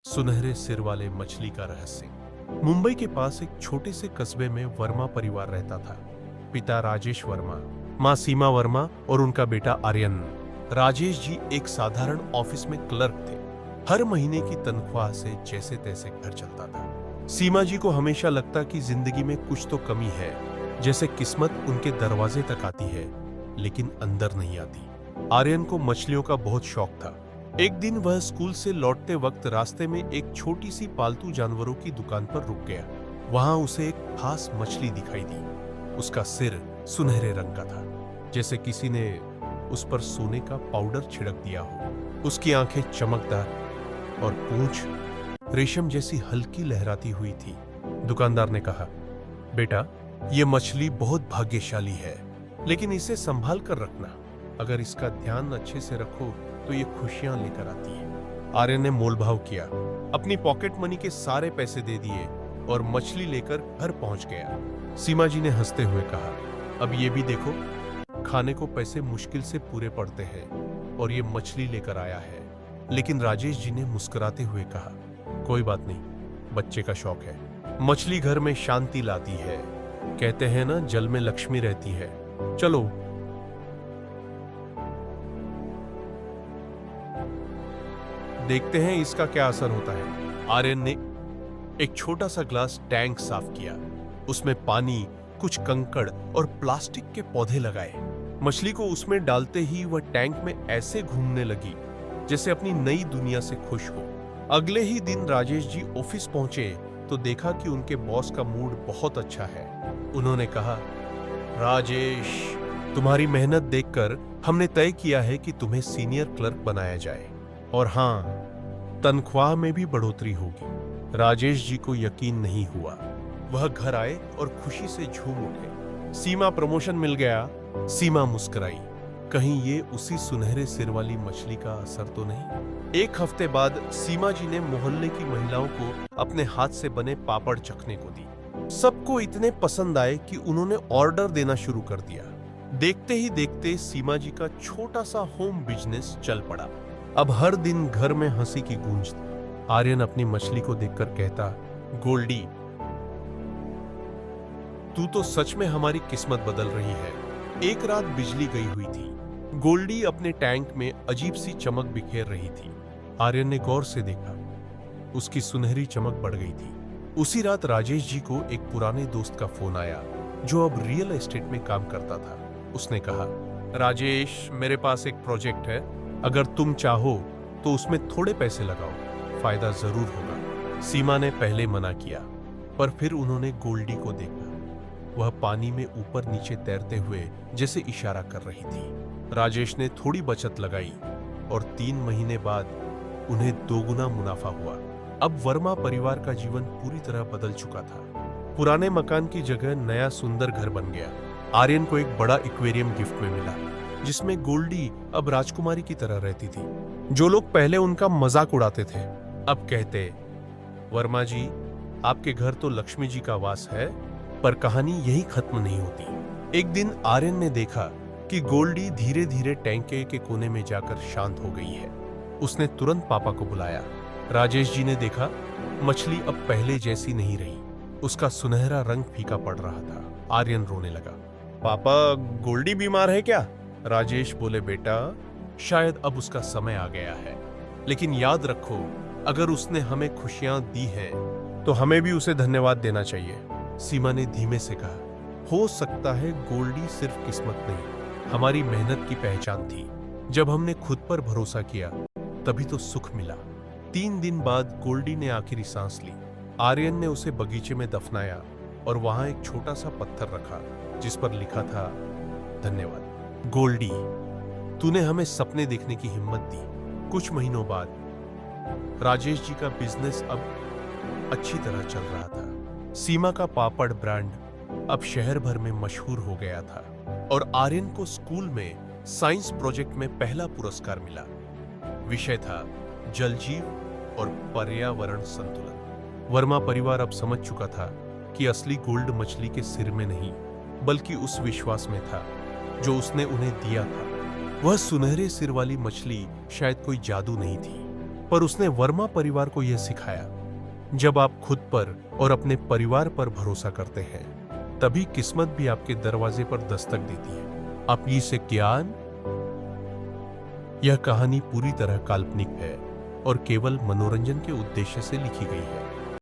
सुनहरे सिर वाले मछली का रहस्य। मुंबई के पास एक छोटे से कस्बे में वर्मा परिवार रहता था। पिता राजेश वर्मा, माँ सीमा वर्मा और उनका बेटा आर्यन। राजेश जी एक साधारण ऑफिस में क्लर्क थे। हर महीने की तनख्वाह से जैसे तैसे घर चलता था। सीमा जी को हमेशा लगता कि जिंदगी में कुछ तो कमी है, जैसे किस्मत उनके दरवाजे तक आती है लेकिन अंदर नहीं आती। आर्यन को मछलियों का बहुत शौक था। एक दिन वह स्कूल से लौटते वक्त रास्ते में एक छोटी सी पालतू जानवरों की दुकान पर रुक गया। वहां उसे एक खास मछली दिखाई दी। उसका सिर सुनहरे रंग का था, जैसे किसी ने उस पर सोने का पाउडर छिड़क दिया हो। उसकी आंखें चमकदार और पूंछ रेशम जैसी हल्की लहराती हुई थी। दुकानदार ने कहा, बेटा, ये मछली बहुत भाग्यशाली है, लेकिन इसे संभाल कर रखना। अगर इसका ध्यान अच्छे से रखो तो ये खुशियां लेकर आती है। आर्यन ने मोलभाव किया, अपनी पॉकेट मनी के सारे पैसे दे दिए और मछली लेकर घर पहुंच गया। सीमा जी ने हंसते हुए कहा, अब ये भी देखो, खाने को पैसे मुश्किल से पूरे पड़ते हैं और ये मछली लेकर आया है। लेकिन राजेश जी ने मुस्कुराते हुए कहा, कोई बात नहीं, बच्चे का शौक है। मछली घर में शांति लाती है। कहते हैं ना, जल में लक्ष्मी रहती है। चलो देखते हैं इसका क्या असर होता है। आर्यन ने एक छोटा सा ग्लास टैंक साफ किया। उसमें पानी, कुछ कंकड़ और प्लास्टिक के पौधे लगाए। मछली को उसमें डालते ही वह टैंक में ऐसे घूमने लगी जैसे अपनी नई दुनिया से खुश हो। अगले ही दिन राजेश जी ऑफिस पहुंचे तो देखा कि उनके बॉस का मूड बहुत अच्छा है। उन्होंने कहा, राजेश, तुम्हारी मेहनत देखकर हमने तय किया है कि तुम्हें सीनियर क्लर्क बनाया जाए, और हां, तनख्वाह में भी बढ़ोतरी होगी। राजेश जी को यकीन नहीं हुआ। वह घर आए और खुशी से झूम उठे। सीमा प्रमोशन मिल गया। सीमा मुस्कुराई, कहीं ये उसी सुनहरे सिर वाली मछली का असर तो नहीं। एक हफ्ते बाद सीमा जी ने मोहल्ले की महिलाओं को अपने हाथ से बने पापड़ चखने को दी। सबको इतने पसंद आए कि उन्होंने ऑर्डर देना शुरू कर दिया। देखते ही देखते सीमा जी का छोटा सा होम बिजनेस चल पड़ा। अब हर दिन घर में हंसी की गूंज थी। आर्यन अपनी मछली को देखकर कहता, गोल्डी, तू तो सच में हमारी किस्मत बदल रही है। एक रात बिजली गई हुई थी। गोल्डी अपने टैंक में अजीब सी चमक बिखेर रही थी। आर्यन ने गौर से देखा, उसकी सुनहरी चमक बढ़ गई थी। उसी रात राजेश जी को एक पुराने दोस्त का फोन आया जो अब रियल एस्टेट में काम करता था। उसने कहा, राजेश, मेरे पास एक प्रोजेक्ट है, अगर तुम चाहो तो उसमें थोड़े पैसे लगाओ, फायदा जरूर होगा। सीमा ने पहले मना किया, पर फिर उन्होंने गोल्डी को देखा। वह पानी में ऊपर नीचे तैरते हुए जैसे इशारा कर रही थी। राजेश ने थोड़ी बचत लगाई और 3 महीने बाद उन्हें दोगुना मुनाफा हुआ। अब वर्मा परिवार का जीवन पूरी तरह बदल चुका था। पुराने मकान की जगह नया सुंदर घर बन गया। आर्यन को एक बड़ा एक्वेरियम गिफ्ट में मिला, जिसमें गोल्डी अब राजकुमारी की तरह रहती थी। जो लोग पहले उनका मजाक उड़ाते थे, अब कहते, वर्मा जी, आपके घर तो लक्ष्मी जी का वास है, पर कहानी यही खत्म नहीं होती। एक दिन आर्यन ने देखा कि गोल्डी धीरे धीरे टैंक के कोने में जाकर शांत हो गई है। उसने तुरंत पापा को बुलाया। राजेश जी ने देखा, मछली अब पहले जैसी नहीं रही। उसका सुनहरा रंग फीका पड़ रहा था। आर्यन रोने लगा। पापा, गोल्डी बीमार है क्या? राजेश बोले, बेटा, शायद अब उसका समय आ गया है, लेकिन याद रखो, अगर उसने हमें खुशियां दी हैं, तो हमें भी उसे धन्यवाद देना चाहिए। सीमा ने धीमे से कहा, हो सकता है गोल्डी सिर्फ किस्मत नहीं, हमारी मेहनत की पहचान थी। जब हमने खुद पर भरोसा किया, तभी तो सुख मिला। 3 दिन बाद गोल्डी ने आखिरी सांस ली। आर्यन ने उसे बगीचे में दफनाया और वहां एक छोटा सा पत्थर रखा जिस पर लिखा था, धन्यवाद गोल्डी, तूने हमें सपने देखने की हिम्मत दी। कुछ महीनों बाद राजेश जी का बिजनेस अब अच्छी तरह चल रहा था। सीमा का पापड़ ब्रांड अब शहर भर में मशहूर हो गया था और आर्यन को स्कूल में साइंस प्रोजेक्ट में पहला पुरस्कार मिला। विषय था जलजीव और पर्यावरण संतुलन। वर्मा परिवार अब समझ चुका था कि असली गोल्ड मछली के सिर में नहीं, बल्कि उस विश्वास में था जो उसने उन्हें दिया था। वह सुनहरे सिर वाली मछली शायद कोई जादू नहीं थी, पर उसने वर्मा परिवार को यह सिखाया, जब आप खुद पर और अपने परिवार पर भरोसा करते हैं, तभी किस्मत भी आपके दरवाजे पर दस्तक देती है। अपनी से ज्ञान। यह कहानी पूरी तरह काल्पनिक है और केवल मनोरंजन के उद्देश्य से लिखी गई है।